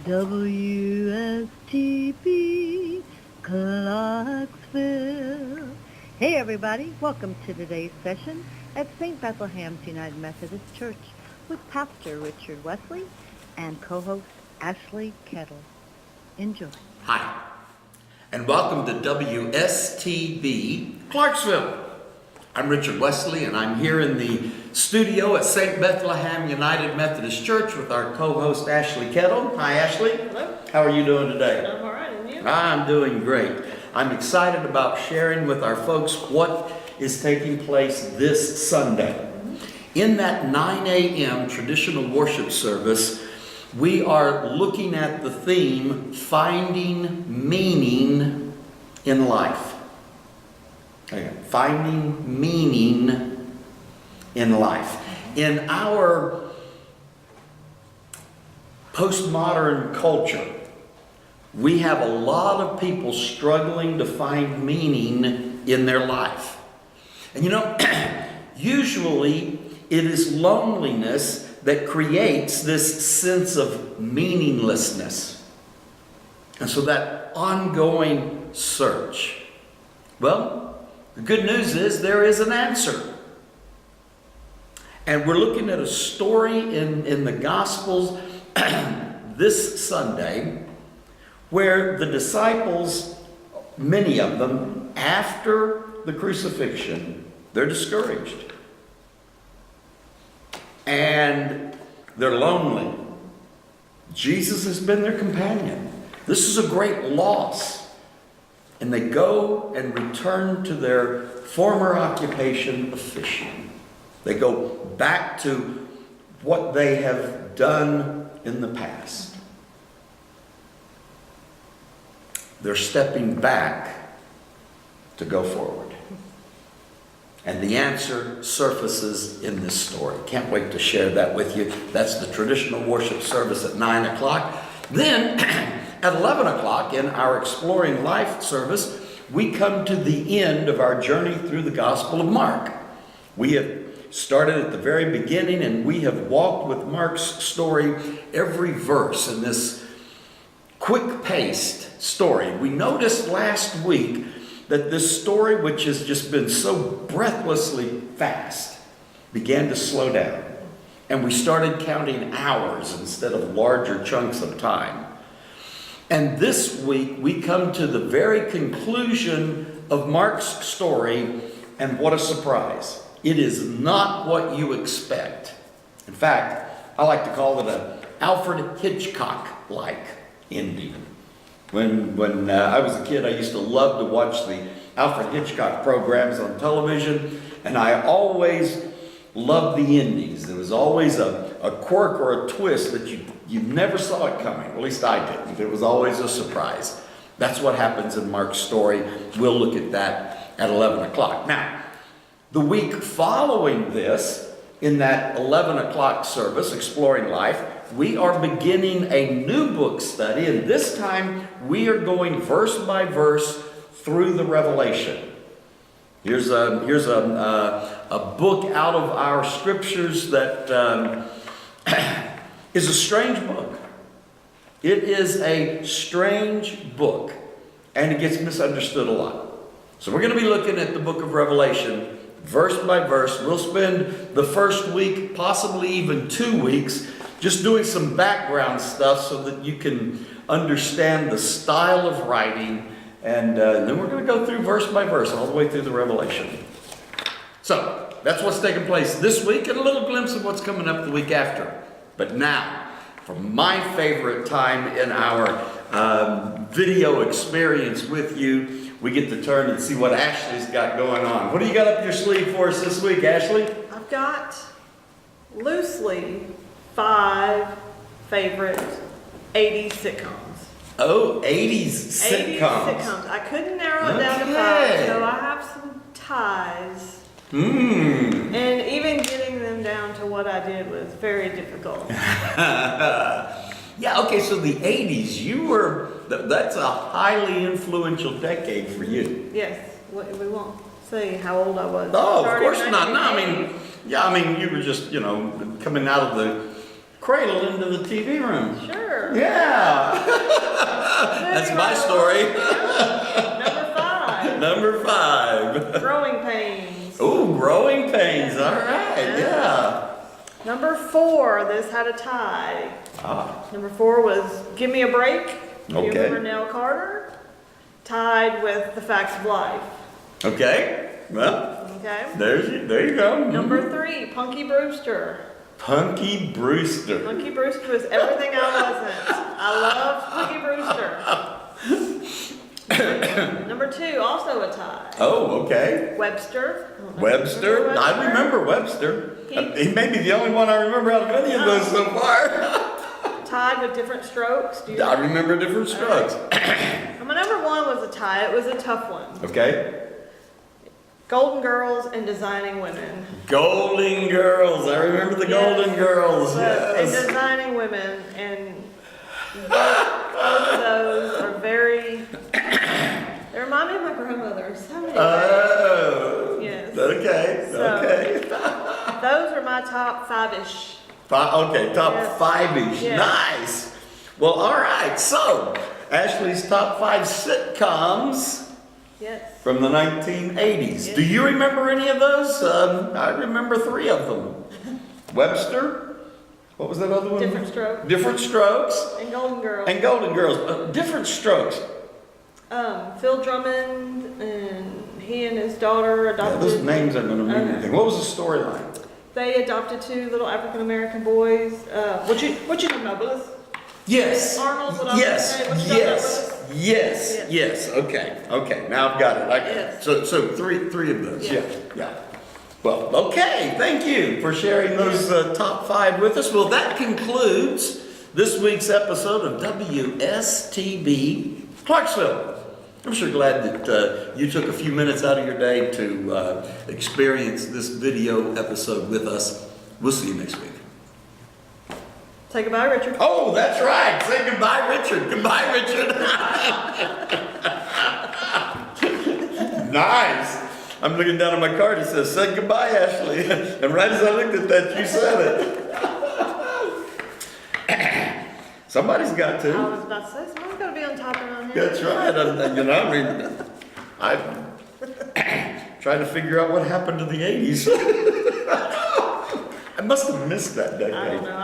WSTB Clarksville. Hey everybody, welcome to today's session at St. Bethlehem's United Methodist Church with Pastor Richard Wesley and co-host Ashley Kettle. Enjoy. Hi, and welcome to WSTB Clarksville. I'm Richard Wesley, and I'm here in the studio at St. Bethlehem United Methodist Church with our co-host Ashley Kettle. Hi, Ashley. Hello. How are you doing today? I'm all right, and you? I'm doing great. I'm excited about sharing with our folks what is taking place this Sunday. In that 9 a.m. traditional worship service, we are looking at the theme, Finding Meaning in Life. Finding meaning in life. In our postmodern culture, we have a lot of people struggling to find meaning in their life. And you know, usually it is loneliness that creates this sense of meaninglessness. And so that ongoing search. Well, the good news is there is an answer. And we're looking at a story in the Gospels this Sunday where the disciples, many of them, after the crucifixion, they're discouraged. And they're lonely. Jesus has been their companion. This is a great loss. And they go and return to their former occupation of fishing. They go back to what they have done in the past. They're stepping back to go forward. And the answer surfaces in this story. Can't wait to share that with you. That's the traditional worship service at 9 o'clock. Then, at 11 o'clock in our Exploring Life service, we come to the end of our journey through the Gospel of Mark. We have started at the very beginning, and we have walked with Mark's story every verse in this quick-paced story. We noticed last week that this story, which has just been so breathlessly fast, began to slow down. And we started counting hours instead of larger chunks of time. And this week, we come to the very conclusion of Mark's story, and what a surprise. It is not what you expect. In fact, I like to call it an Alfred Hitchcock-like ending. When I was a kid, I used to love to watch the Alfred Hitchcock programs on television, and I always loved the endings. There was always a quirk or a twist that you never saw it coming. At least I didn't. It was always a surprise. That's what happens in Mark's story. We'll look at that at 11 o'clock. Now, the week following this, in that 11 o'clock service, Exploring Life, we are beginning a new book study, and this time we are going verse by verse through the Revelation. Here's a book out of our scriptures that is a strange book. It is a strange book, and it gets misunderstood a lot. So we're going to be looking at the book of Revelation verse by verse. We'll spend the first week, possibly even 2 weeks, just doing some background stuff so that you can understand the style of writing. And then we're going to go through verse by verse all the way through the Revelation. So that's what's taking place this week, and a little glimpse of what's coming up the week after. But now, for my favorite time in our video experience with you, we get to turn and see what Ashley's got going on. What do you got up your sleeve for us this week, Ashley? I've got loosely 5 favorite 80s sitcoms. Oh, 80s sitcoms. 80s sitcoms. I couldn't narrow it down to 5, so I have some ties. And even getting them down to what I did was very difficult. Yeah, okay, so the 80s, that's a highly influential decade for you. Yes, we won't say how old I was. Oh, of course not. No, I mean, you were just, coming out of the cradle into the TV room. Sure. Yeah, That's my story. Number 5. Number 5. Growing pains. Oh, growing pains. All right, yeah. Number 4, this had a tie. Ah, Number 4 was Give Me a Break. Do you Okay. remember Nell Carter? Tied with The Facts of Life. okay. Well, Okay. there you go. Number 3, Punky Brewster. Punky Brewster. Punky Brewster was everything I wasn't. I love Punky Brewster. Number 2, also a tie. Oh, okay. Webster. I don't know if you Webster. remember I remember Webster. He- He may be the only one I remember out of any of those so far. Tied with Different Strokes. Do you I remember Different Strokes. And my number 1 was a tie. It was a tough one. Okay. Golden Girls and Designing Women. Golden Girls. I remember the Yes. Golden Girls. And Yes. Designing Women, and both of those are very. They remind me of my grandmother in so many ways. Oh. Yes. Okay. So- Okay. Those are my top 5-ish. Okay. Top Yes. 5-ish. Yes. Nice. Well, all right. So, Ashley's top 5 sitcoms Yes. from the 1980s. Yes. Do you remember any of those? I remember 3 of them. Webster. What was that other one? Different Strokes. Different Strokes. And Golden Girls. And Golden Girls. Different Strokes. Phil Drummond, and he and his daughter Yeah, adopted. those names aren't going to mean Okay. anything. What was the storyline? They adopted 2 little African American boys. What you know about Willis? Yes. Arnold's adopted. Yes. What you know about Yes. Willis? Yes. Yes. Yes. Okay. Okay. Now I've got it. I got it. Yes. So three of those. Yeah. Yeah. Well, okay. Thank you for sharing those top 5 with us. Well, that concludes this week's episode of WSTB Clarksville. I'm sure glad that you took a few minutes out of your day to experience this video episode with us. We'll see you next week. Say goodbye, Richard. Oh, that's right. Say goodbye, Richard. Goodbye, Richard. Nice. I'm looking down at my card. It says, say goodbye, Ashley. And right as I looked at that, you said it. Somebody's got I to. was about to say, someone's got to be on top around here. That's right. I'm trying to figure out what happened to the 80s. I must have missed that decade. I don't know.